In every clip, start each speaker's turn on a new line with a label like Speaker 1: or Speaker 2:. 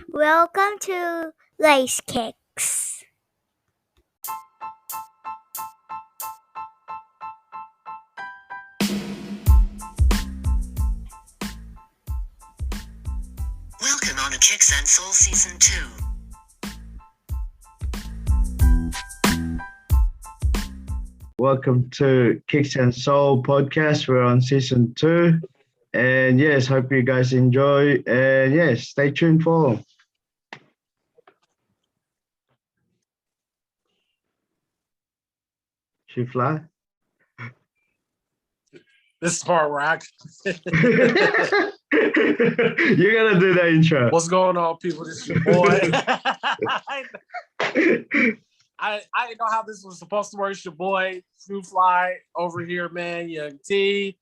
Speaker 1: Welcome to LaceKickz.
Speaker 2: Welcome on to Kickz and Soul Season 2.
Speaker 3: Welcome to Kickz and Soul podcast. We're on season 2. And yes, hope you guys enjoy. And yes, stay tuned for. She fly?
Speaker 4: This is the part where I.
Speaker 3: You're gonna do the intro.
Speaker 4: What's going on, people? This is your boy. I didn't know how this was supposed to work. It's your boy, SHOEFLY over here, man. Young T.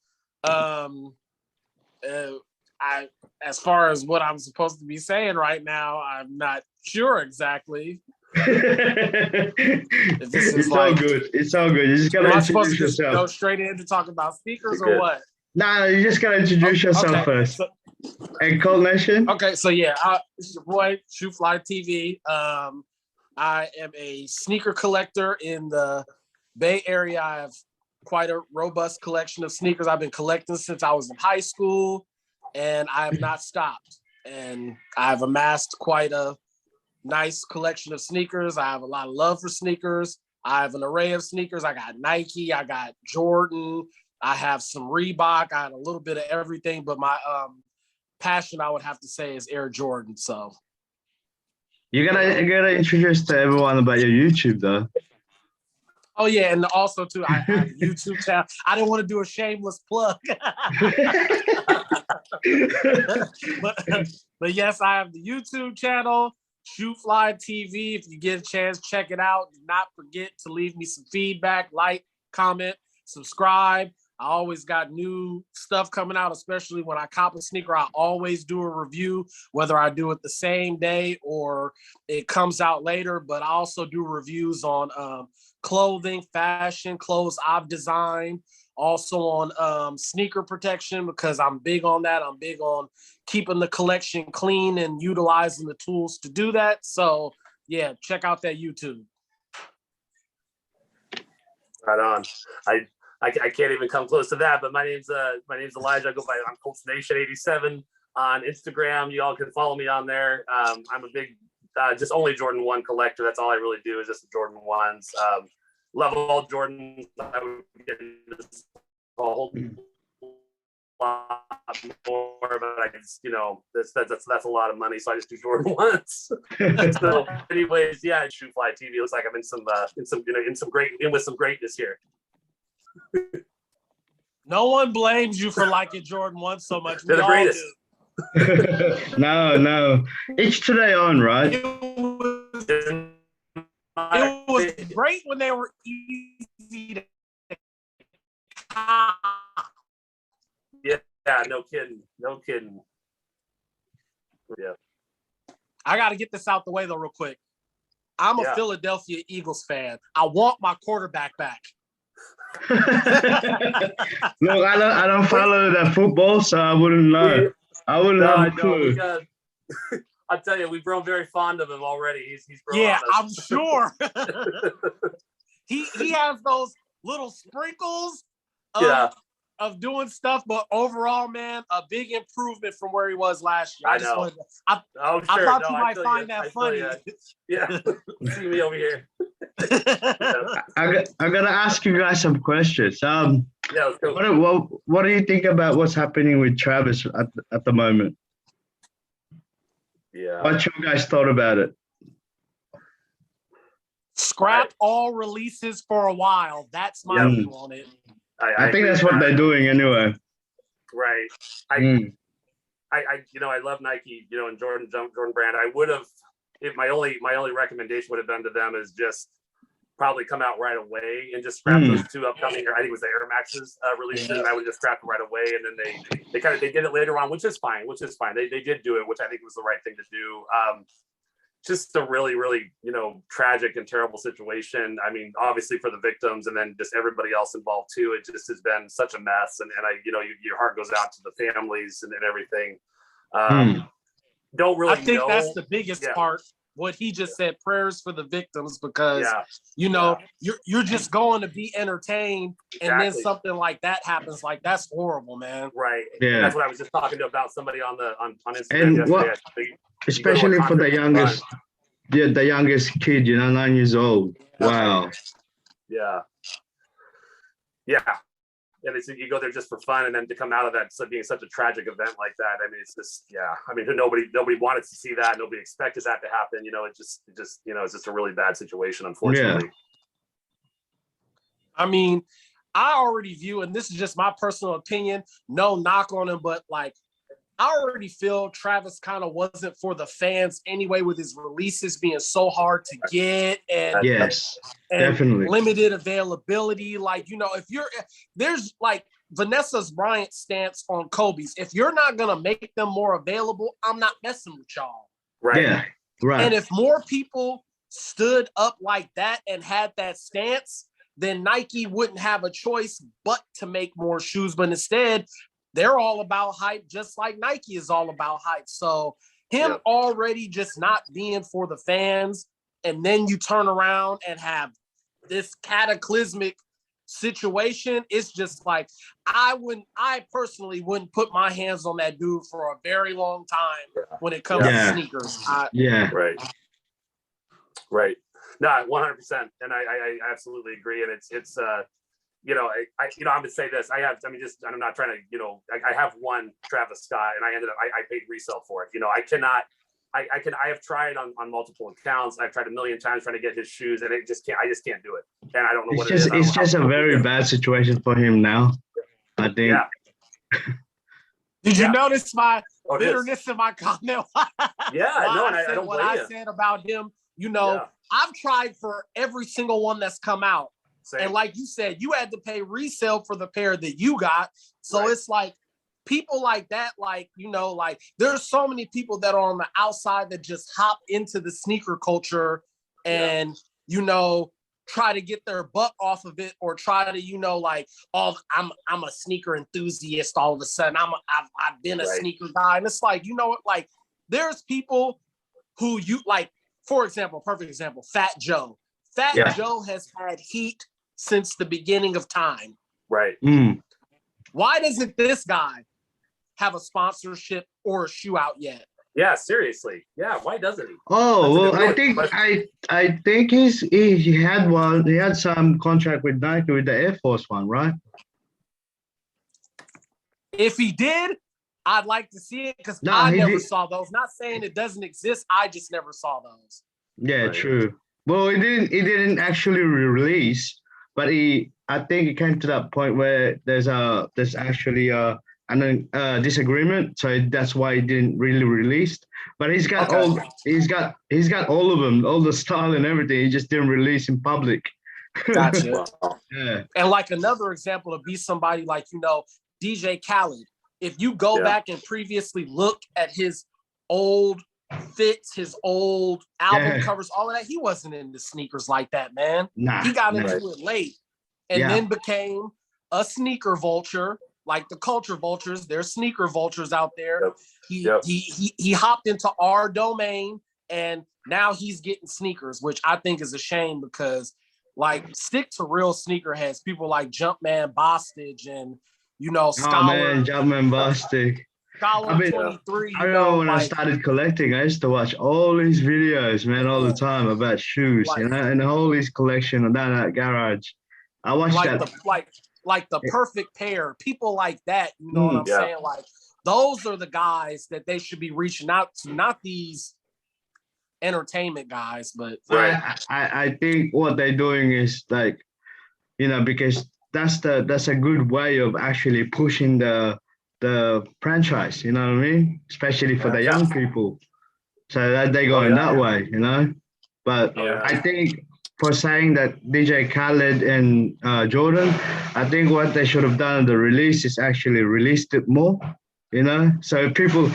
Speaker 4: As far as what I'm supposed to be saying right now, I'm not sure exactly.
Speaker 3: It's all good. It's all good. You just gotta introduce yourself.
Speaker 4: Go straight in to talk about sneakers or what?
Speaker 3: Nah, you just gotta introduce yourself first. And Cold Nation.
Speaker 4: Okay, so yeah, this is your boy SHOEFLYTV. I am a sneaker collector in the Bay Area. I have quite a robust collection of sneakers. I've been collecting since I was in high school, and I have not stopped. And I've amassed quite a nice collection of sneakers. I have a lot of love for sneakers. I have an array of sneakers. I got Nike, I got Jordan, I have some Reebok, I had a little bit of everything, but my passion, I would have to say, is Air Jordan. So
Speaker 3: You gotta introduce to everyone about your YouTube though.
Speaker 4: Oh yeah, and also too, I have a YouTube channel. I didn't want to do a shameless plug. but yes, I have the YouTube channel, SHOEFLYTV. If you get a chance, check it out. Do not forget to leave me some feedback, like, comment, subscribe. I always got new stuff coming out, especially when I cop a sneaker. I always do a review, whether I do it the same day or it comes out later. But I also do reviews on clothing, fashion, clothes I've designed, also on sneaker protection, because I'm big on that. I'm big on keeping the collection clean and utilizing the tools to do that. So yeah, check out that YouTube.
Speaker 5: Right on. I can't even come close to that, but my name's Elijah. I go by ColtsNation87 on Instagram. You all can follow me on there. I'm a big just only Jordan 1 collector. That's all I really do is just the Jordan 1s. Love all Jordans. I would get into a whole lot more, but I just, that's a lot of money, so I just do Jordan 1s. So anyways, yeah, SHOEFLYTV. Looks like I'm with some greatness here.
Speaker 4: No one blames you for liking Jordan 1 so much.
Speaker 5: They're the greatest.
Speaker 3: No. Each to their own, right?
Speaker 4: It was great when they were easy to cop.
Speaker 5: Yeah, no kidding. Yeah.
Speaker 4: I got to get this out the way though real quick. I'm a Philadelphia Eagles fan. I want my quarterback back.
Speaker 3: Look, I don't follow that football, so I wouldn't know. I wouldn't have a clue.
Speaker 5: I'll tell you, we've grown very fond of him already. He's grown.
Speaker 4: Yeah, I'm sure. he has those little sprinkles of doing stuff, but overall, man, a big improvement from where he was last year.
Speaker 5: I know.
Speaker 4: I thought you might find that funny.
Speaker 5: Yeah, see me over here.
Speaker 3: I'm gonna ask you guys some questions.
Speaker 5: Let's go.
Speaker 3: What do you think about what's happening with Travis at the moment?
Speaker 5: Yeah.
Speaker 3: What you guys thought about it?
Speaker 4: Scrap all releases for a while. That's my view on it.
Speaker 3: I think that's what they're doing anyway.
Speaker 5: Right. I love Nike, and Jordan brand. I would have, if my only recommendation would have been to them is just probably come out right away and just scrap those two upcoming, I think it was the Air Maxes releases, and I would just scrap it right away. And then they did it later on, which is fine. They did do it, which I think was the right thing to do. Just a really, really, tragic and terrible situation. I mean, obviously for the victims and then just everybody else involved too. It just has been such a mess. And your heart goes out to the families and everything. don't really
Speaker 4: I think
Speaker 5: know.
Speaker 4: that's the biggest part. What he just said, prayers for the victims, because you're just going to be entertained, and then something like that happens. Like, that's horrible, man.
Speaker 5: Right.
Speaker 3: Yeah.
Speaker 5: And that's what I was just talking to about somebody on Instagram
Speaker 3: And
Speaker 5: yesterday.
Speaker 3: especially for the youngest, the youngest kid, 9 years old. Wow.
Speaker 5: Yeah. And it's, you go there just for fun, and then to come out of that being such a tragic event like that. I mean, it's just, I mean, nobody wanted to see that. Nobody expected that to happen. It just, it's just a really bad situation, unfortunately.
Speaker 3: Yeah.
Speaker 4: I mean, I already view, and this is just my personal opinion, no knock on him, but like, I already feel Travis kind of wasn't for the fans anyway, with his releases being so hard to get and
Speaker 3: definitely
Speaker 4: limited availability. Like, there's like Vanessa Bryant's stance on Kobe's. If you're not going to make them more available, I'm not messing with y'all.
Speaker 5: Right.
Speaker 3: Yeah. Right.
Speaker 4: And if more people stood up like that and had that stance, then Nike wouldn't have a choice but to make more shoes. But instead, they're all about hype, just like Nike is all about hype. So him already just not being for the fans, and then you turn around and have this cataclysmic situation, it's just like, I personally wouldn't put my hands on that dude for a very long time when it comes to sneakers.
Speaker 5: Right. No, 100%. And I absolutely agree. And it's I'm gonna say this. I'm not trying to, I have one Travis Scott, and I paid resale for it. I have tried on multiple accounts. I've tried a million times trying to get his shoes, and I just can't do it. And I don't know what it is.
Speaker 3: It's just a very bad situation for him now, I think.
Speaker 5: Yeah.
Speaker 4: Did you notice my bitterness in my comment?
Speaker 5: I don't blame you.
Speaker 4: I said about him, I've tried for every single one that's come out.
Speaker 5: Same.
Speaker 4: And like you said, you had to pay resale for the pair that you got. So it's like people like that, like, there's so many people that are on the outside that just hop into the sneaker culture and, try to get their buck off of it, or try to, I'm a sneaker enthusiast all of a sudden. I've been a sneaker guy. And it's like, like there's people who for example, perfect example, Fat Joe. Fat Joe has had heat since the beginning of time.
Speaker 5: Right.
Speaker 4: Why doesn't this guy have a sponsorship or a shoe out yet?
Speaker 5: Yeah, seriously. Yeah, why doesn't he?
Speaker 3: Oh, well, I think he had one. He had some contract with Nike with the Air Force one, right?
Speaker 5: If he did, I'd like to see it, because
Speaker 4: I never saw those. Not saying it doesn't exist. I just never saw those.
Speaker 3: Yeah, true. Well, it didn't actually release, but I think it came to that point where there's actually a disagreement, so that's why it didn't really release. But he's got he's got all of them, all the style and everything. He just didn't release in public.
Speaker 4: Gotcha.
Speaker 3: Yeah.
Speaker 4: And like another example would be somebody like DJ Khaled. If you go back and previously look at his old fits, his old album covers, all of that, he wasn't into sneakers like that, man. He got into it late, and then became a sneaker vulture, like the culture vultures. There's sneaker vultures out there. He hopped into our domain, and now he's getting sneakers, which I think is a shame, because stick to real sneakerheads, people like Jumpman Bostage and Scholar.
Speaker 3: Jumpman Bostage.
Speaker 4: Scholar 23.
Speaker 3: I remember when I started collecting, I used to watch all these videos, man, all the time about shoes, and the whole his collection down at garage. I watched that.
Speaker 4: The perfect pair, people like that, you know what I'm saying? Like, those are the guys that they should be reaching out to, not these entertainment guys. But
Speaker 3: I think what they're doing is because that's a good way of actually pushing the franchise, you know what I mean? Especially for the young people. So that they're going that way, But I think for saying that DJ Khaled and Jordan, I think what they should have done at the release is actually released it more, So people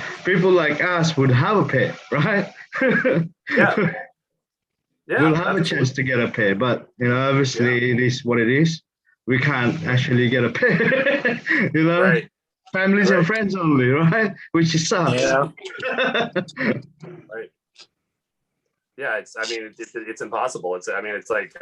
Speaker 3: like us would have a pair, right? We'll have a chance to get a pair, but obviously it is what it is. We can't actually get a pair,
Speaker 5: Right.
Speaker 3: families and friends only, right? Which is sucks.
Speaker 5: Yeah. Right. Yeah, it's impossible. It's like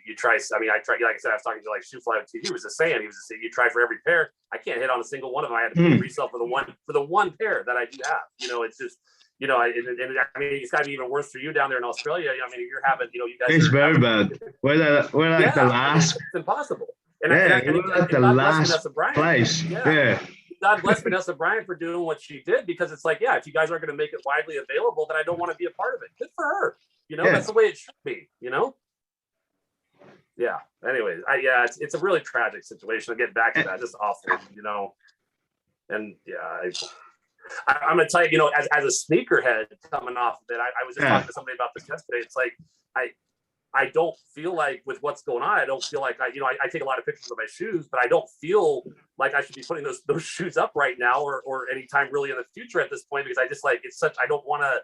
Speaker 5: you try. I mean, I try. Like I said, I was talking to like SHOEFLYTV. He was just saying, you try for every pair. I can't hit on a single one of them. I had to pay resale for the one pair that I do have. It's just it's got to be even worse for you down there in Australia. I mean, you're having, you guys.
Speaker 3: It's very bad. We're like the last.
Speaker 5: It's impossible.
Speaker 3: We're like the last place. Yeah.
Speaker 5: God bless Vanessa Bryant for doing what she did, because it's like, if you guys aren't going to make it widely available, then I don't want to be a part of it. Good for her. That's the way it should be. Yeah. Anyways, it's a really tragic situation. I'll get back to that. Just awful. And I'm gonna tell you, as a sneakerhead coming off of it, I was just talking to somebody about this yesterday. It's like I don't feel like, with what's going on, I don't feel like I take a lot of pictures of my shoes, but I don't feel like I should be putting those shoes up right now or anytime really in the future at this point, because I just I don't want to,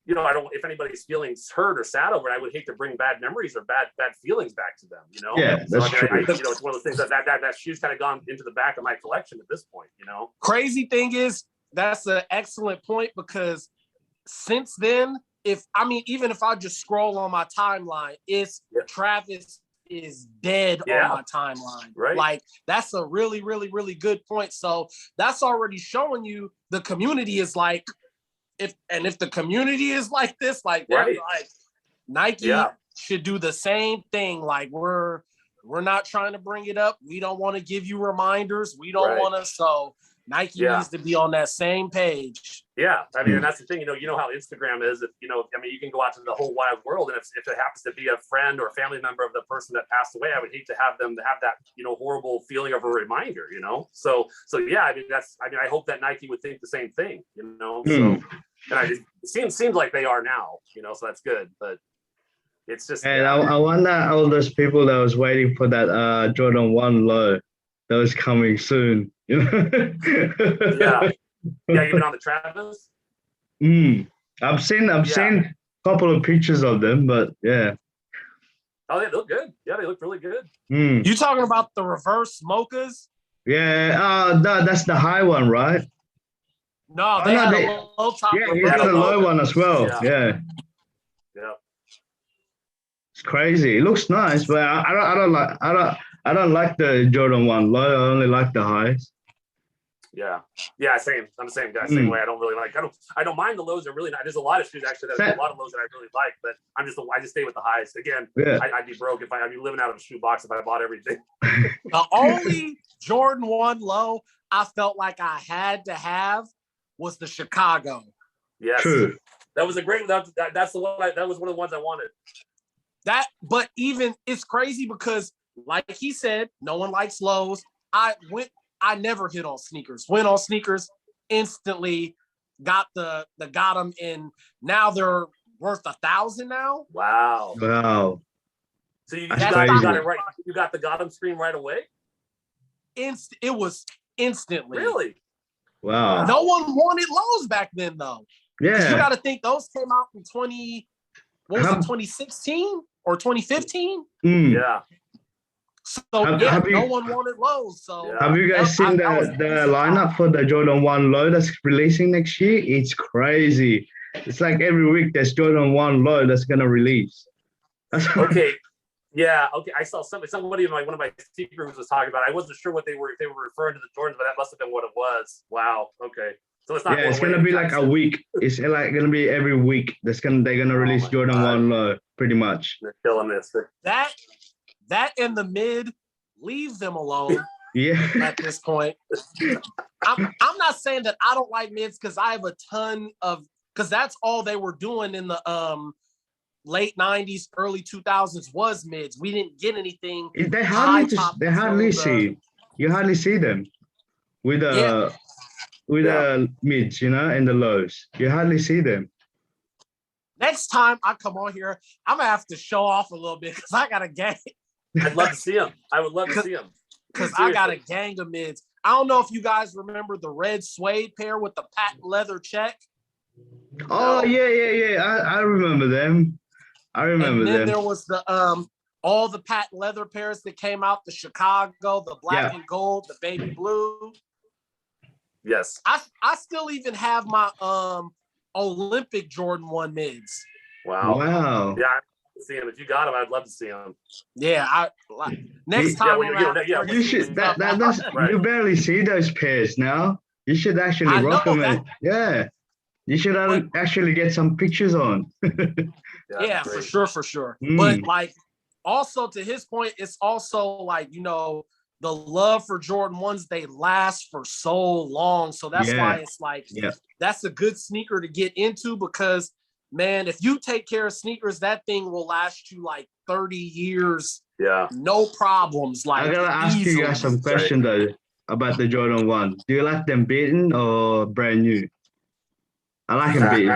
Speaker 5: if anybody's feelings hurt or sad over it, I would hate to bring bad memories or bad feelings back to them,
Speaker 3: Yeah, that's true.
Speaker 5: It's one of those things that shoe's kind of gone into the back of my collection at this point,
Speaker 4: Crazy thing is, that's an excellent point, because since then, even if I just scroll on my timeline, Travis is dead on my timeline.
Speaker 5: Right.
Speaker 4: Like, that's a really, really, really good point. So that's already showing you the community is like, if the community is like this, like, like Nike should do the same thing. Like, we're not trying to bring it up. We don't want to give you reminders. We don't want to. So Nike needs to be on that same page.
Speaker 5: Yeah, and that's the thing. You know how Instagram is. If you can go out to the whole wide world, and if it happens to be a friend or a family member of the person that passed away, I would hate to have them to have that horrible feeling of a reminder. So I hope that Nike would think the same thing. So, and it seems like they are now. So that's good, but it's just.
Speaker 3: And I wonder all those people that was waiting for that Jordan 1 low that was coming soon.
Speaker 5: Yeah, you've been on the Travis.
Speaker 3: I've seen a couple of pictures of them, but yeah.
Speaker 5: Oh, they look good. Yeah, they look really good.
Speaker 4: You talking about the reverse mochas?
Speaker 3: Yeah. That's the high one, right?
Speaker 4: No, they had a low top.
Speaker 3: Yeah, he had a low one as well. Yeah. It's crazy. It looks nice, but I don't like the Jordan 1 low. I only like the highs.
Speaker 5: Yeah, same. I'm the same guy. Same way. I don't really like. I don't mind the lows. Are really not. There's a lot of shoes actually. There's a lot of lows that I really like, but I just stay with the highs. Again, I'd be broke if I'd be living out of a shoe box if I bought everything.
Speaker 4: The only Jordan 1 low I felt like I had to have was the Chicago.
Speaker 5: Yes,
Speaker 3: true.
Speaker 5: That was a great. That's the one. That was one of the ones I wanted.
Speaker 4: But even it's crazy because, like he said, no one likes lows. I never hit on sneakers. Went on sneakers, instantly got them, and now they're worth $1,000 now.
Speaker 5: Wow. So you got it right. You got them screen right away.
Speaker 4: It was instantly.
Speaker 5: Really?
Speaker 3: Wow.
Speaker 4: No one wanted lows back then, though.
Speaker 3: Yeah.
Speaker 4: You got to think those came out in 2016 or 2015?
Speaker 5: Yeah.
Speaker 4: So no one wanted lows. So
Speaker 3: have you guys seen the lineup for the Jordan 1 low that's releasing next year? It's crazy. It's like every week there's Jordan 1 low that's gonna release.
Speaker 5: Okay. Yeah. Okay. I saw somebody in one of my secret was talking about it. I wasn't sure what they were referring to the Jordans, but that must have been what it was. Wow. Okay. So it's not. Yeah,
Speaker 3: it's gonna be like a week. It's like gonna be every week. They're gonna release Jordan 1 low, pretty much.
Speaker 5: They're killing this.
Speaker 4: That and the mid, leave them alone.
Speaker 3: Yeah.
Speaker 4: At this point, I'm not saying that I don't like mids because I have a ton of because that's all they were doing in the late 90s, early 2000s was mids. We didn't get anything.
Speaker 3: You hardly see them with the mids, and the lows. You hardly see them.
Speaker 4: Next time I come on here, I'm gonna have to show off a little bit because I got a gang.
Speaker 5: I'd love to see them. I would love to see them.
Speaker 4: Because I got a gang of mids. I don't know if you guys remember the red suede pair with the patent leather check.
Speaker 3: Oh, yeah. I remember them. And then
Speaker 4: there was the all the patent leather pairs that came out, the Chicago, the black and gold, the baby blue.
Speaker 5: Yes.
Speaker 4: I still even have my Olympic Jordan 1 mids.
Speaker 5: Wow.
Speaker 3: Wow.
Speaker 5: Yeah, I'd see him. If you got him, I'd love to see him.
Speaker 4: Yeah, next time
Speaker 3: You should that's
Speaker 5: Right.
Speaker 3: you barely see those pairs now. You should actually
Speaker 4: I
Speaker 3: rock
Speaker 4: know
Speaker 3: them.
Speaker 4: that.
Speaker 3: Yeah. You should actually get some pictures on.
Speaker 4: Yeah, for sure.
Speaker 3: Mm.
Speaker 4: But like, also to his point, it's also like, you know, the love for Jordan 1s, they last for so long. So that's why it's like, that's a good sneaker to get into, because man, if you take care of sneakers, that thing will last you like 30 years.
Speaker 5: Yeah.
Speaker 4: No problems. Like,
Speaker 3: I gotta ask you guys some question though about the Jordan 1. Do you like them beaten or brand new? I like them beaten.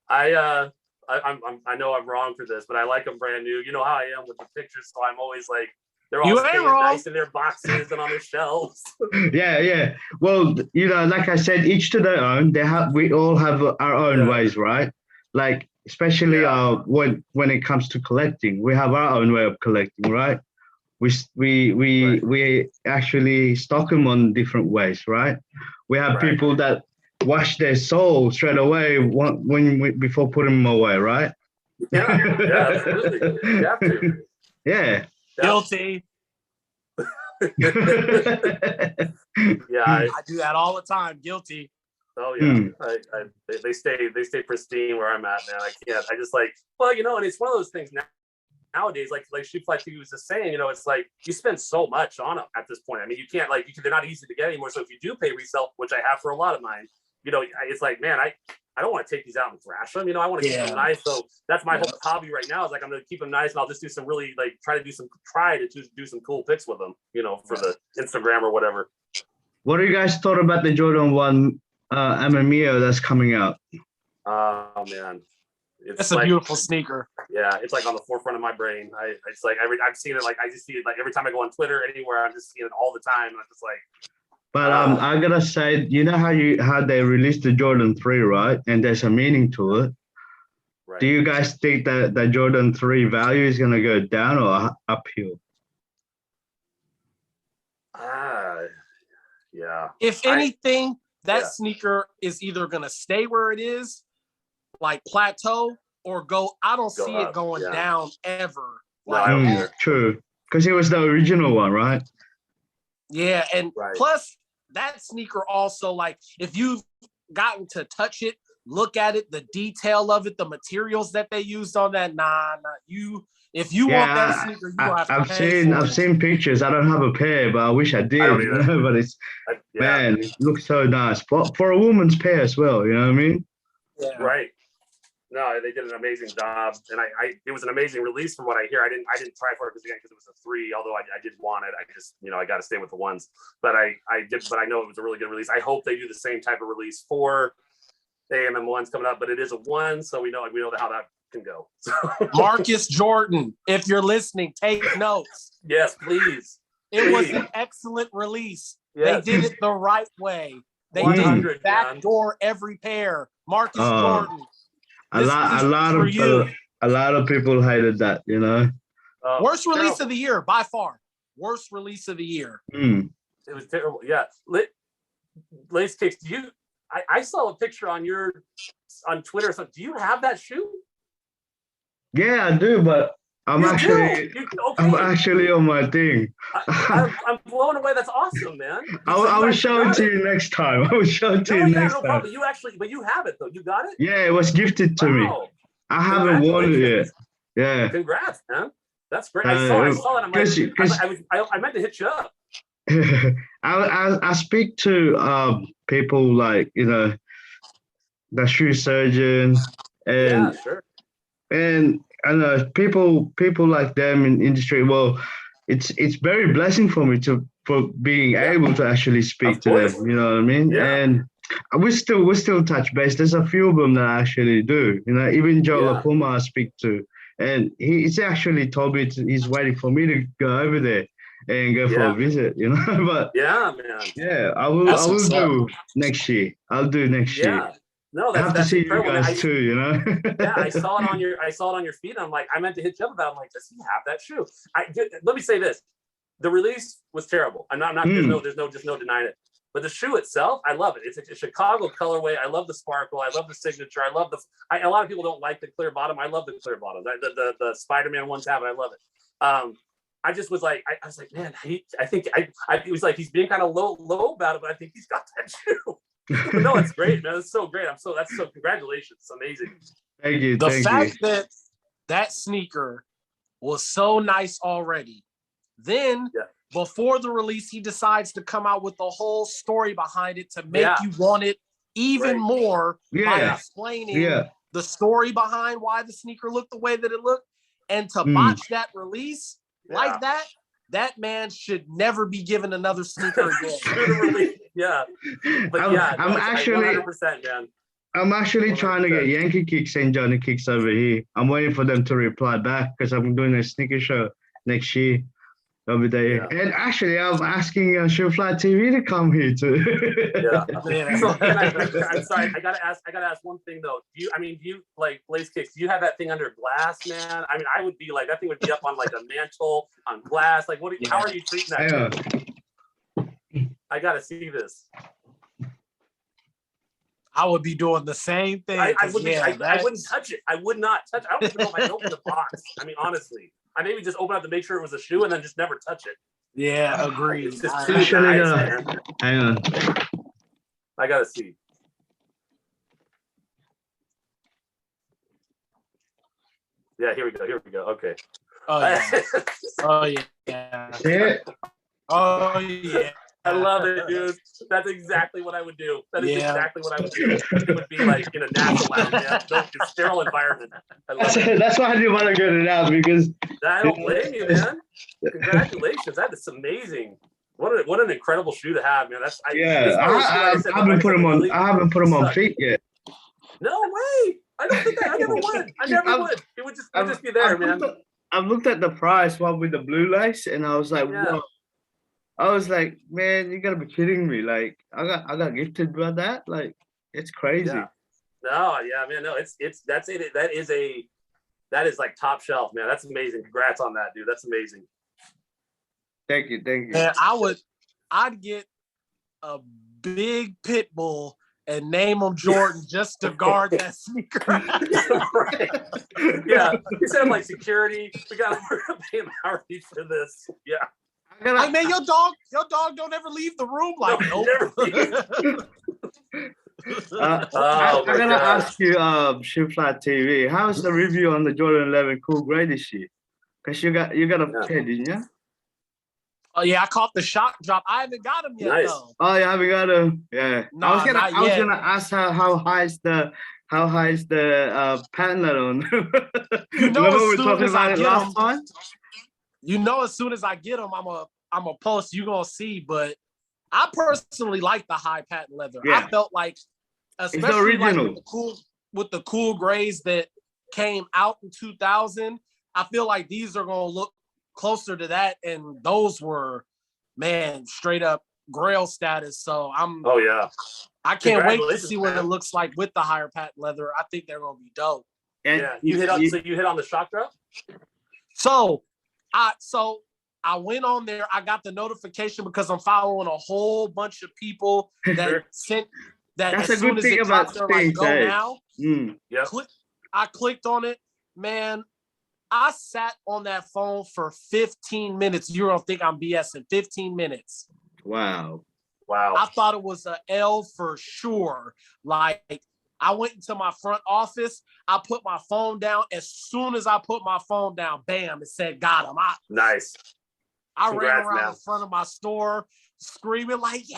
Speaker 5: I know I'm wrong for this, but I like them brand new. You know how I am with the pictures, so I'm always like, they're all staying nice in their boxes and on their shelves.
Speaker 3: Yeah. Well, you know, like I said, each to their own. We all have our own ways, right? Like, especially when it comes to collecting, we have our own way of collecting, right? We actually stock them on different ways, right? We have people that wash their soul straight away before putting them away, right?
Speaker 5: Yeah, absolutely. You have to.
Speaker 3: Yeah.
Speaker 4: Guilty.
Speaker 5: I
Speaker 4: do that all the time. Guilty.
Speaker 5: Oh yeah, they stay pristine where I'm at, man. I can't. I just like, well, you know, and it's one of those things nowadays, like SHOEFLYTV was just saying, you know, it's like you spend so much on them at this point. I mean, you can't they're not easy to get anymore. So if you do pay resale, which I have for a lot of mine, you know, it's like, man, I don't want to take these out and thrash them. You know, I want to keep them nice. So that's my whole hobby right now, is like, I'm going to keep them nice, and I'll just do some really try to do some cool pics with them, you know, for the Instagram or whatever.
Speaker 3: What do you guys thought about the Jordan 1 MMEO that's coming out?
Speaker 5: Oh man,
Speaker 4: it's a beautiful sneaker.
Speaker 5: Yeah, it's like on the forefront of my brain. It's like I've seen it, like I just see it like every time I go on Twitter, anywhere, I'm just seeing it all the time, and I'm just like.
Speaker 3: But I gotta say, you know how they released the Jordan 3, right? And there's a meaning to it. Right. Do you guys think that the Jordan 3 value is gonna go down or uphill?
Speaker 5: Yeah.
Speaker 4: If anything, that sneaker is either gonna stay where it is, like plateau, or go. I don't see it going down ever.
Speaker 3: True, because it was the original one, right?
Speaker 4: Yeah, and plus that sneaker also, like, if you've gotten to touch it, look at it, the detail of it, the materials that they used on that, if you want that sneaker, you have to pay for it. I've seen pictures. I don't have a pair, but I wish I did. But it's man, it looks so nice for a woman's pair as well. You know what I mean?
Speaker 5: Yeah. Right. No, they did an amazing job, and it was an amazing release from what I hear. I didn't try for it because it was a 3, although I did want it. I just, you know, I got to stay with the 1s, but I know it was a really good release. I hope they do the same type of release for AMM 1s coming up, but it is a 1, so we know how that can go.
Speaker 4: Marcus Jordan, if you're listening, take notes.
Speaker 5: Yes, please.
Speaker 4: It was an excellent release. Yes. They did it the right way. They did backdoor every pair. Marcus Jordan.
Speaker 3: A lot of people hated that, you know.
Speaker 4: Worst release of the year by far. Worst release of the year.
Speaker 5: It was terrible. Yeah, LACEKICKZ. I saw a picture on Twitter. So do you have that shoe?
Speaker 3: Yeah, I do, but I'm actually on my thing.
Speaker 5: I'm blown away. That's awesome, man.
Speaker 3: I will show it to you next time. I will show it to you next time.
Speaker 5: Problem. But you have it though. You got it?
Speaker 3: Yeah, it was gifted to me. I haven't worn it yet. Yeah.
Speaker 5: Congrats, man. That's great. I saw it. I'm like, I meant to hit you up.
Speaker 3: I speak to people like, you know, the shoe surgeon and and people like them in industry. Well, it's very blessing for me for being able to actually speak to them. You know what I mean? Yeah. And we still touch base. There's a few of them that I actually do. You know, even Joe LaPuma I speak to, and he's actually told me he's waiting for me to go over there and go for a visit. You know, but
Speaker 5: yeah, man.
Speaker 3: Yeah, I will do next year. I'll do next year.
Speaker 5: No,
Speaker 3: I have to see you guys too, you know.
Speaker 5: Yeah, I saw it on your feed. And I'm like, I meant to hit you up about it. I'm like, does he have that shoe? Let me say this. the release was terrible. I'm not. There's no denying it. But the shoe itself, I love it. It's a Chicago colorway. I love the sparkle. I love the signature. I love a lot of people don't like the clear bottom. I love the clear bottom. The Spider-Man ones have it. I love it. I just was like, I was like, man, I think it was like he's being kind of low about it, but I think he's got that shoe. No, it's great, man. It's so great. That's so congratulations. It's amazing.
Speaker 3: Thank you.
Speaker 4: The
Speaker 3: Thank
Speaker 4: fact
Speaker 3: you.
Speaker 4: that that sneaker was so nice already. Then before the release, he decides to come out with the whole story behind it to make you want it even more by explaining the story behind why the sneaker looked the way that it looked. And to botch that release like that, that man should never be given another sneaker again.
Speaker 5: But
Speaker 3: I'm actually
Speaker 5: 100%, man.
Speaker 3: I'm actually 100%. Trying to get Yankee Kickz and Johnny Kickz over here. I'm waiting for them to reply back because I'm doing a sneaker show next year over there. Yeah. And actually, I'm asking SHOEFLYTV to come here too.
Speaker 5: So, I'm sorry. I gotta ask one thing though. Do you like DRLACEKICKZ? Do you have that thing under glass, man? I mean, I would be like, that thing would be up on like a mantle on glass. Like, how are you treating that? I gotta see this.
Speaker 4: I would be doing the same thing.
Speaker 5: I wouldn't touch it. I would not touch it. I don't even know if I open the box. I mean, honestly, I maybe just open up to make sure it was a shoe and then just never touch it.
Speaker 4: Yeah, agreed.
Speaker 5: It's just too nice, man.
Speaker 3: Hang on.
Speaker 5: I gotta see. Yeah, here we go. Here we go. Okay.
Speaker 4: Oh yeah. Oh yeah. Oh yeah.
Speaker 5: I love it, dude. That's exactly what I would do. That is exactly what I would do. It would be like in a NASA lounge, man. Sterile environment. I love it.
Speaker 3: That's why I didn't want to get it out because
Speaker 5: I don't blame you, man. Congratulations. That is amazing. What an incredible shoe to have, man.
Speaker 3: I haven't put them on feet yet.
Speaker 5: No way. I don't think I never would. I never would. It would just be there, man.
Speaker 3: I've looked at the price one with the blue lace and I was like, whoa. I was like, man, you gotta be kidding me. Like, I got gifted by that. Like, it's crazy.
Speaker 5: Yeah. No, yeah, man. No, that's it. That is like top shelf, man. That's amazing. Congrats on that, dude. That's amazing.
Speaker 3: Thank you.
Speaker 4: And I'd get a big pit bull and name him Jordan just to guard that sneaker.
Speaker 5: Right. Yeah. Instead of like security, we're gonna pay him hourly for this. Yeah.
Speaker 4: Like, man, your dog don't ever leave the room. Like, nope.
Speaker 3: I'm gonna ask you, SHOEFLYTV, how's the review on the Jordan 11 Cool Gray this year? Because you got a pair, didn't you?
Speaker 4: Oh yeah, I caught the shock drop. I haven't got him yet though.
Speaker 3: Oh, you haven't got him. Yeah.
Speaker 4: No,
Speaker 3: I was gonna ask how high is the patent letter on?
Speaker 4: You know,
Speaker 3: we were talking about it last time.
Speaker 4: You know, as soon as I get them, I'm a post. You gonna see, but I personally like the high patent leather. Yeah. I felt like, especially like with the cool grays that came out in 2000, I feel like these are gonna look closer to that, and those were, man, straight up grail status. So I can't wait to see what it looks like with the higher patent leather. I think they're gonna be dope.
Speaker 5: And you hit on the shock drop.
Speaker 4: So I went on there. I got the notification because I'm following a whole bunch of people that sent that.
Speaker 3: That's as a good thing about Spain.
Speaker 4: Go now.
Speaker 5: Yeah.
Speaker 4: I clicked on it, man. I sat on that phone for 15 minutes. You don't think I'm BSing? 15 minutes.
Speaker 3: Wow.
Speaker 4: I thought it was a L for sure. Like, I went into my front office. I put my phone down. As soon as I put my phone down, bam, it said, got him.
Speaker 5: Nice.
Speaker 4: I ran around in front of my store screaming like, yeah.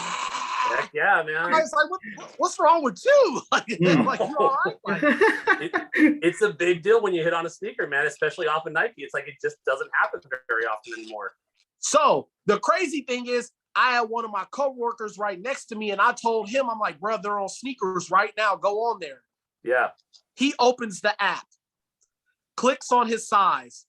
Speaker 5: Heck yeah, man.
Speaker 4: I was like, what's wrong with you? Like, like, you all right? Like,
Speaker 5: it's a big deal when you hit on a sneaker, man, especially off of Nike. It's like it just doesn't happen very often anymore.
Speaker 4: So the crazy thing is, I had one of my coworkers right next to me, and I told him, I'm like, bro, they're on sneakers right now. Go on there.
Speaker 5: Yeah.
Speaker 4: He opens the app, clicks on his size.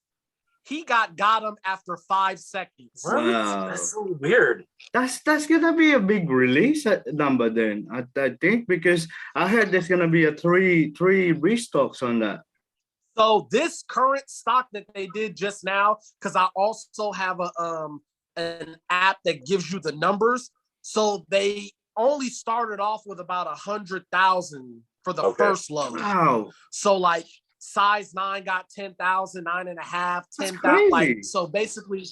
Speaker 4: He got him after 5 seconds.
Speaker 3: Wow.
Speaker 5: That's so weird.
Speaker 3: That's gonna be a big release number then, I think, because I heard there's gonna be a three restocks on that.
Speaker 4: So this current stock that they did just now, because I also have an app that gives you the numbers. So they only started off with about 100,000 for the first load.
Speaker 3: Wow.
Speaker 4: So like size 9 got 10,000, 9.5,
Speaker 3: 10,000.
Speaker 4: Like so basically,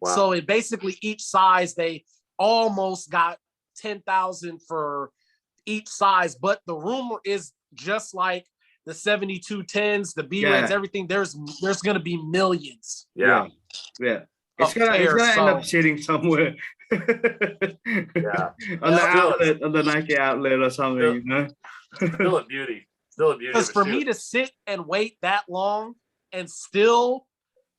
Speaker 4: so it basically each size they almost got 10,000 for each size. But the rumor is just like the 7210s, the B-Reds, everything. There's gonna be millions.
Speaker 3: Yeah. It's gonna end up sitting somewhere. On the outlet, on the Nike outlet or something, you know.
Speaker 5: Still a beauty. Still a beauty.
Speaker 4: Because for me to sit and wait that long and still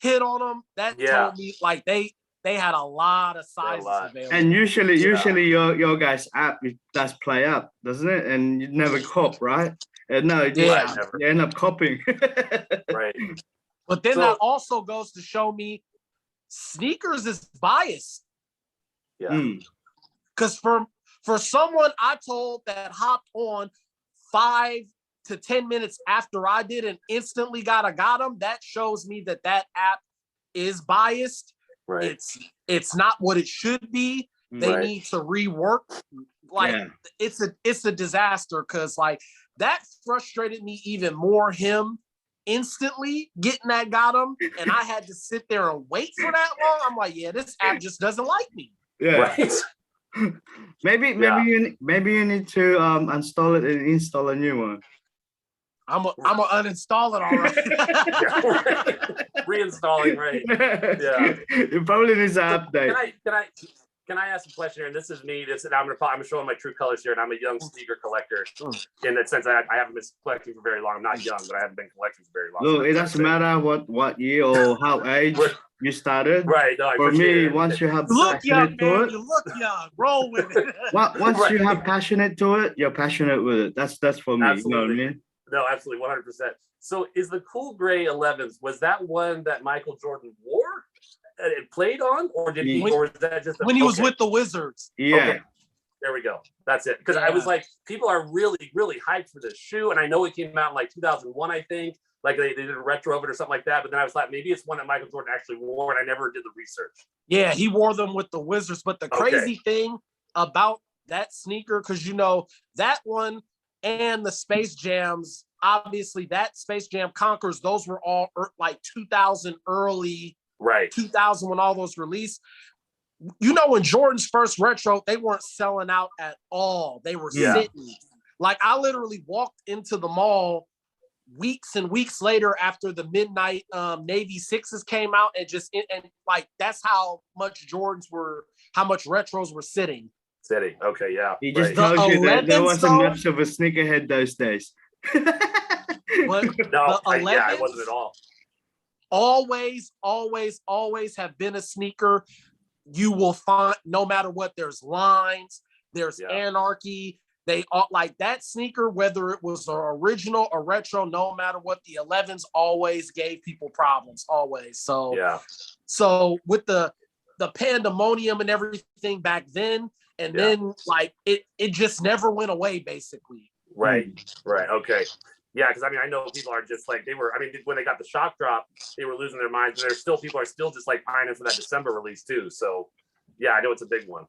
Speaker 4: hit on them, that told me like they had a lot of sizes available.
Speaker 3: And usually your guys' app does play up, doesn't it? And you never cop, right? No, you end up copying.
Speaker 5: Right.
Speaker 4: But then that also goes to show me sneakers is biased.
Speaker 5: Yeah.
Speaker 4: Because for someone I told that hopped on 5 to 10 minutes after I did and instantly got them, that shows me that app is biased.
Speaker 5: Right.
Speaker 4: It's not what it should be. They need to rework. Like it's a disaster because like that frustrated me even more. Him instantly getting that got him, and I had to sit there and wait for that long. I'm like, yeah, this app just doesn't like me.
Speaker 3: Yeah.
Speaker 5: Right.
Speaker 3: maybe you need to uninstall it and install a new one.
Speaker 4: I'm gonna uninstall it already.
Speaker 5: Reinstalling, right? Yeah.
Speaker 3: It probably needs an update.
Speaker 5: Can I ask a question here? And this is me. I'm showing my true colors here, and I'm a young sneaker collector. In that sense, I haven't been collecting for very long. I'm not young, but I haven't been collecting for very long.
Speaker 3: Look, it doesn't matter what year or how age you started.
Speaker 5: Right. No,
Speaker 3: for me, once you have passionate to it,
Speaker 4: you look young. Roll with it.
Speaker 3: Once you have passionate to it, you're passionate with it. That's for me.
Speaker 5: Absolutely.
Speaker 3: You know what I mean?
Speaker 5: No, absolutely, 100%. So, is the cool gray 11s? Was that one that Michael Jordan wore? It played on, or did he? Or was that just
Speaker 4: when he was with the Wizards?
Speaker 3: Yeah.
Speaker 5: Okay. There we go. That's it. Because I was like, people are really, really hyped for this shoe, and I know it came out in like 2001, I think. Like they did a retro of it or something like that. But then I was like, maybe it's one that Michael Jordan actually wore, and I never did the research.
Speaker 4: Yeah, he wore them with the Wizards. But the crazy thing about that sneaker, because you know that one and the Space Jams, obviously that Space Jam Conquers, those were all like 2000 early.
Speaker 5: Right.
Speaker 4: 2000 when all those released. You know, when Jordan's first retro, they weren't selling out at all. They were sitting. Like I literally walked into the mall weeks and weeks later after the midnight Navy Sixes came out and like that's how much how much retros were sitting.
Speaker 5: Okay, yeah.
Speaker 3: He just tells you that there wasn't much of a sneakerhead those days.
Speaker 4: But
Speaker 5: no, I wasn't at all.
Speaker 4: Always have been a sneaker. You will find, no matter what, there's lines, there's anarchy. They all like that sneaker, whether it was an original or retro, no matter what, the 11s always gave people problems, always. So with the pandemonium and everything back then, and then like it just never went away, basically.
Speaker 5: Right. Okay. Yeah, because I mean, I know people are just like when they got the shock drop, they were losing their minds, and people are still just like pining for that December release too. So, yeah, I know it's a big one.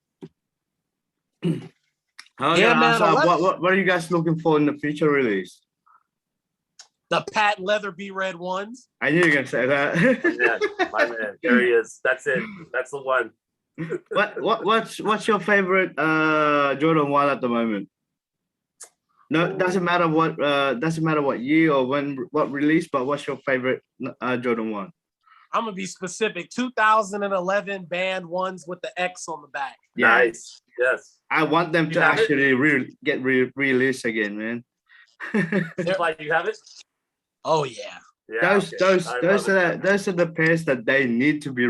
Speaker 3: Man. What are you guys looking for in the future release?
Speaker 4: The patent leather B-Red ones.
Speaker 3: I knew you were gonna say that.
Speaker 5: Yeah, my man, there he is. That's it. That's the one.
Speaker 3: What's your favorite Jordan 1 at the moment? No, doesn't matter what year or what release, but what's your favorite Jordan 1?
Speaker 4: I'm gonna be specific. 2011 band ones with the X on the back.
Speaker 3: Yeah.
Speaker 5: Nice. Yes.
Speaker 3: I want them to actually get released again, man.
Speaker 5: Like you have it?
Speaker 4: Oh yeah.
Speaker 5: Yeah.
Speaker 3: Those are the pairs that they need to be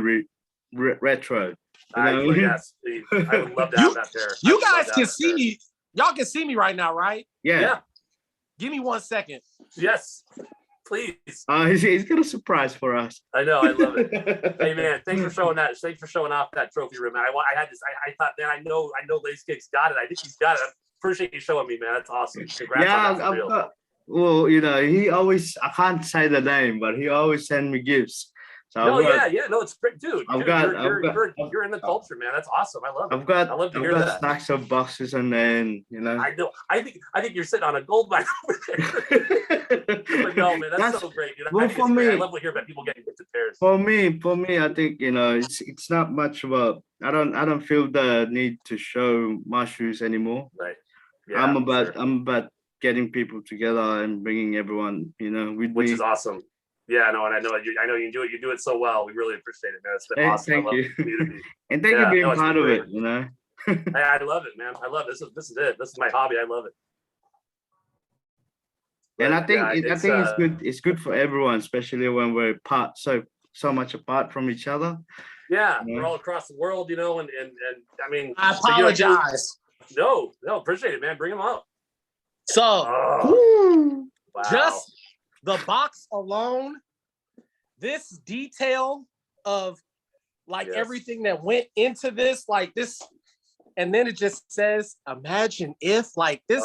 Speaker 3: retro.
Speaker 5: Yes, please. I would love to have that pair.
Speaker 4: You guys can see me. Y'all can see me right now, right?
Speaker 3: Yeah.
Speaker 4: Give me 1 second.
Speaker 5: Yes, please.
Speaker 3: He's got a surprise for us.
Speaker 5: I know. I love it. Hey, man, thanks for showing that. Thanks for showing off that trophy room, man. I had this. I thought, man, I know LaceKickz got it. I think he's got it. I appreciate you showing me, man. That's awesome. Congrats on that, for real.
Speaker 3: Well, you know, he always, I can't say the name, but he always send me gifts. So
Speaker 5: No, yeah, no, it's great, dude.
Speaker 3: I've
Speaker 5: Dude,
Speaker 3: got,
Speaker 5: you're in the culture, man. That's awesome. I love it.
Speaker 3: I've got,
Speaker 5: I love to
Speaker 3: I've
Speaker 5: hear
Speaker 3: got
Speaker 5: that.
Speaker 3: stacks of boxes, and then
Speaker 5: I know. I think you're sitting on a gold mine over there. But no, man, that's so great, dude.
Speaker 3: Well,
Speaker 5: I think
Speaker 3: for
Speaker 5: it's great. I
Speaker 3: me,
Speaker 5: love to hear about people getting gifted pairs.
Speaker 3: for me, I think it's not much about. I don't feel the need to show my shoes anymore.
Speaker 5: Right. Yeah.
Speaker 3: I'm about getting people together and bringing everyone, with
Speaker 5: Which
Speaker 3: me.
Speaker 5: is awesome. Yeah, no, and I know you do it. You do it so well. We really appreciate it, man. It's been
Speaker 3: Hey,
Speaker 5: awesome.
Speaker 3: thank
Speaker 5: I love
Speaker 3: you.
Speaker 5: the community.
Speaker 3: And thank you being
Speaker 5: it's
Speaker 3: part
Speaker 5: been
Speaker 3: of
Speaker 5: great.
Speaker 3: it.
Speaker 5: Hey, I love it, man. I love it. This is it. This is my hobby. I love it.
Speaker 3: And
Speaker 5: But,
Speaker 3: I think
Speaker 5: yeah,
Speaker 3: I think it's good. It's good for everyone, especially when we're so much apart from each other.
Speaker 5: Yeah,
Speaker 3: Yeah.
Speaker 5: we're all across the world, and I mean,
Speaker 4: I
Speaker 5: so,
Speaker 4: apologize.
Speaker 5: no, appreciate it, man. Bring them up.
Speaker 4: So
Speaker 5: Oh, wow.
Speaker 4: just the box alone, this detail of like
Speaker 5: Yes.
Speaker 4: everything that went into this, like this, and then it just says, imagine if like this.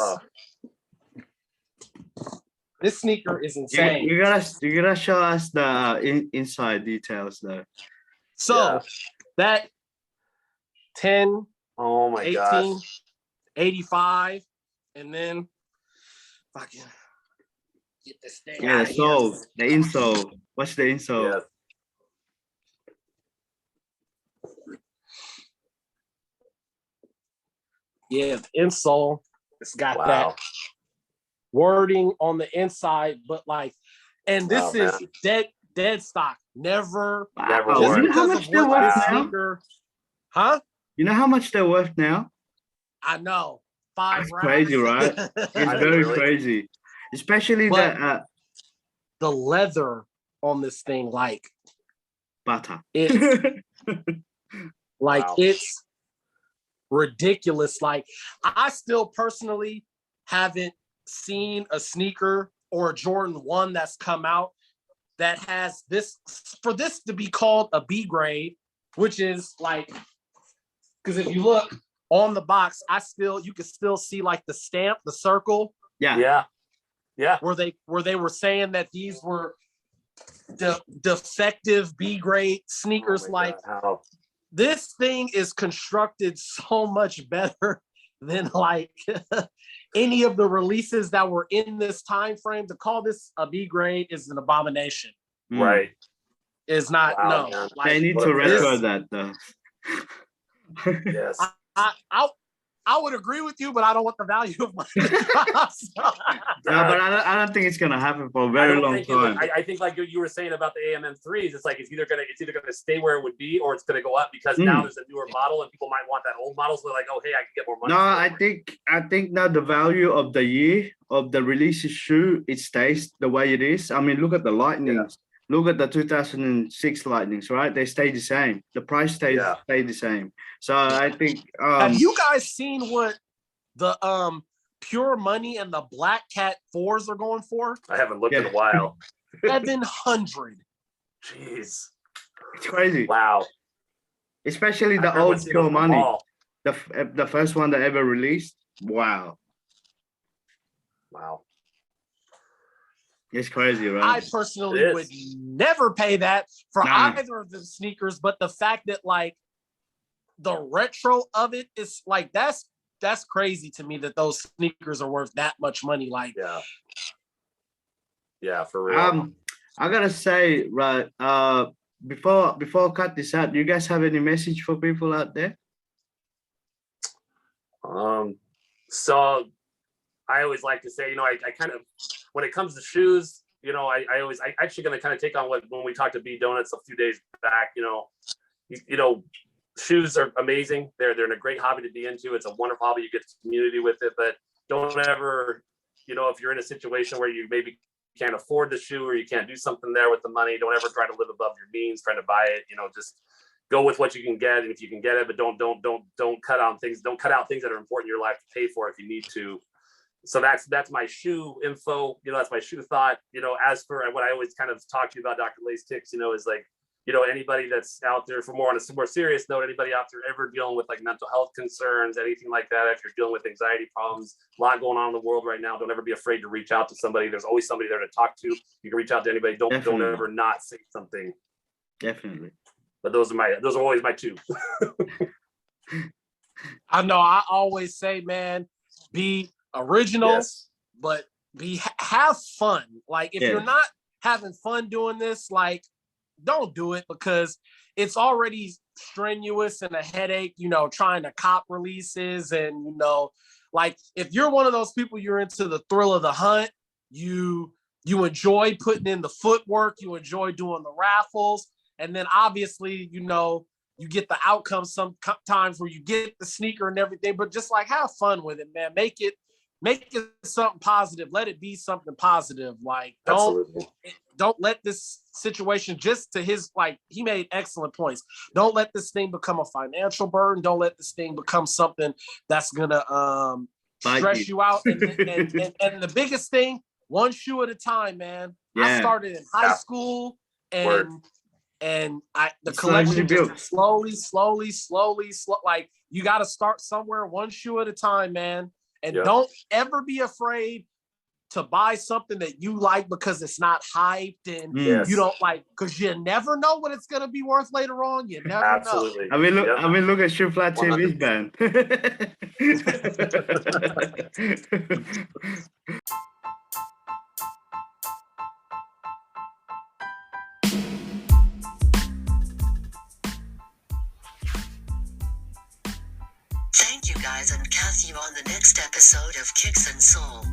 Speaker 4: This sneaker is insane.
Speaker 3: You gotta show us the inside details though.
Speaker 4: So
Speaker 5: Yeah.
Speaker 4: that 10,
Speaker 5: Oh my
Speaker 4: 18,
Speaker 5: gosh.
Speaker 4: 85, and then fucking get this thing
Speaker 3: Yeah,
Speaker 4: out
Speaker 3: the
Speaker 4: of here.
Speaker 3: sole, the insole. What's the insole?
Speaker 5: Yeah.
Speaker 4: Yeah, the insole. It's got
Speaker 5: Wow.
Speaker 4: that wording on the inside, but like, and this
Speaker 5: Oh,
Speaker 4: is
Speaker 5: man.
Speaker 4: dead stock. Never.
Speaker 5: Never
Speaker 3: Wow.
Speaker 4: Just
Speaker 3: You know how
Speaker 4: because
Speaker 3: much
Speaker 4: of
Speaker 3: they're
Speaker 4: what
Speaker 3: worth
Speaker 4: this
Speaker 3: now?
Speaker 4: sneaker, huh?
Speaker 3: You know how much they're worth now?
Speaker 4: I know. 5
Speaker 3: That's
Speaker 4: rounds.
Speaker 3: crazy, right? It's
Speaker 5: I
Speaker 3: very
Speaker 5: really-
Speaker 3: crazy, especially
Speaker 4: But-
Speaker 3: the
Speaker 4: The leather on this thing, like
Speaker 3: butter.
Speaker 4: it's like
Speaker 5: Wow.
Speaker 4: it's ridiculous. Like I still personally haven't seen a sneaker or a Jordan 1 that's come out that has this, for this to be called a B grade, which is like, because if you look on the box, you can still see like the stamp, the circle,
Speaker 3: Yeah.
Speaker 5: Yeah.
Speaker 4: where they were saying that these were defective B grade sneakers.
Speaker 5: Oh my
Speaker 4: Like
Speaker 5: God, how-
Speaker 4: this thing is constructed so much better than like any of the releases that were in this time frame. To call this a B grade is an abomination.
Speaker 3: Mm.
Speaker 5: Right.
Speaker 4: Is not
Speaker 5: Wow,
Speaker 4: no.
Speaker 5: man.
Speaker 4: Like,
Speaker 3: They need
Speaker 5: what
Speaker 3: to
Speaker 5: a
Speaker 3: retro
Speaker 5: mess.
Speaker 3: that though.
Speaker 5: Yes.
Speaker 4: I would agree with you, but I don't want the value of my drops.
Speaker 3: No, but I don't think it's gonna happen for a
Speaker 5: I
Speaker 3: very
Speaker 5: don't
Speaker 3: long
Speaker 5: think
Speaker 3: time.
Speaker 5: I think like you were saying about the AMM3s, it's like it's either gonna stay where it would be or it's gonna go up because now there's a newer model and people might want that old model, so they're like, oh hey, I can get more money.
Speaker 3: No,
Speaker 5: for it.
Speaker 3: I think now the value of the year of the release shoe, it stays the way it is. I mean, look at the lightnings. Look at the 2006 lightnings, right? They stay the same. The price stay the same. So I think
Speaker 4: Have you guys seen what the Pure Money and the Black Cat 4s are going for?
Speaker 5: I haven't looked in a while.
Speaker 4: 700.
Speaker 5: Jeez.
Speaker 3: it's crazy.
Speaker 5: Wow.
Speaker 3: Especially
Speaker 5: I
Speaker 3: the
Speaker 5: remember
Speaker 3: old
Speaker 5: seeing
Speaker 3: Pure
Speaker 5: them at the
Speaker 3: Money.
Speaker 5: mall.
Speaker 3: The first one that ever released. Wow.
Speaker 5: Wow.
Speaker 3: It's crazy,
Speaker 4: I
Speaker 3: right?
Speaker 4: personally
Speaker 5: It is.
Speaker 4: would never pay that for
Speaker 3: Nah.
Speaker 4: either of the sneakers, but the fact that like the retro of it is like that's crazy to me that those sneakers are worth that much money. Like
Speaker 5: Yeah, for real.
Speaker 3: I gotta say, right, before I cut this out, you guys have any message for people out there?
Speaker 5: So I always like to say, I kind of, when it comes to shoes, I actually going to kind of take on when we talked to B Donuts a few days back, shoes are amazing. They're a great hobby to be into. It's a wonderful hobby. You get community with it, but don't ever, if you're in a situation where you maybe can't afford the shoe or you can't do something there with the money, don't ever try to live above your means, trying to buy it, just go with what you can get. And if you can get it, but don't cut out things that are important in your life to pay for if you need to. So that's my shoe info, that's my shoe thought, as for what I always kind of talk to you about Dr. LaceKickZ, is like, anybody that's out there for on a more serious note, anybody out there ever dealing with like mental health concerns, anything like that, if you're dealing with anxiety problems, a lot going on in the world right now, don't ever be afraid to reach out to somebody. There's always somebody there to talk to. You can reach out to anybody. Don't
Speaker 3: Definitely.
Speaker 5: ever not say something.
Speaker 3: Definitely.
Speaker 5: But those are always my two.
Speaker 4: I know. I always say, man, be original,
Speaker 5: Yes.
Speaker 4: but have fun. Like if
Speaker 3: Yeah.
Speaker 4: you're not having fun doing this, like don't do it because it's already strenuous and a headache, you know, trying to cop releases and, you know, like if you're one of those people, you're into the thrill of the hunt, you enjoy putting in the footwork, you enjoy doing the raffles, and then obviously, you know, you get the outcome sometimes where you get the sneaker and everything, but just like have fun with it, man. Make it something positive. Let it be something positive. Like don't let this situation, just to his, like, he made excellent points. Don't let this thing become a financial burden. Don't let this thing become something that's gonna stress you out. And the biggest thing, one shoe at a time, man.
Speaker 3: Yeah.
Speaker 4: I started in high school and the collection just slowly, like you got to start somewhere, one shoe at a time, man. And don't ever be afraid to buy something that you like because it's not hyped and you don't like, because you never know what it's going to be worth later on. You never know.
Speaker 3: I mean, look at SHOEFLYTV's band.
Speaker 2: Thank you guys, and catch you on the next episode of Kickz and Soul.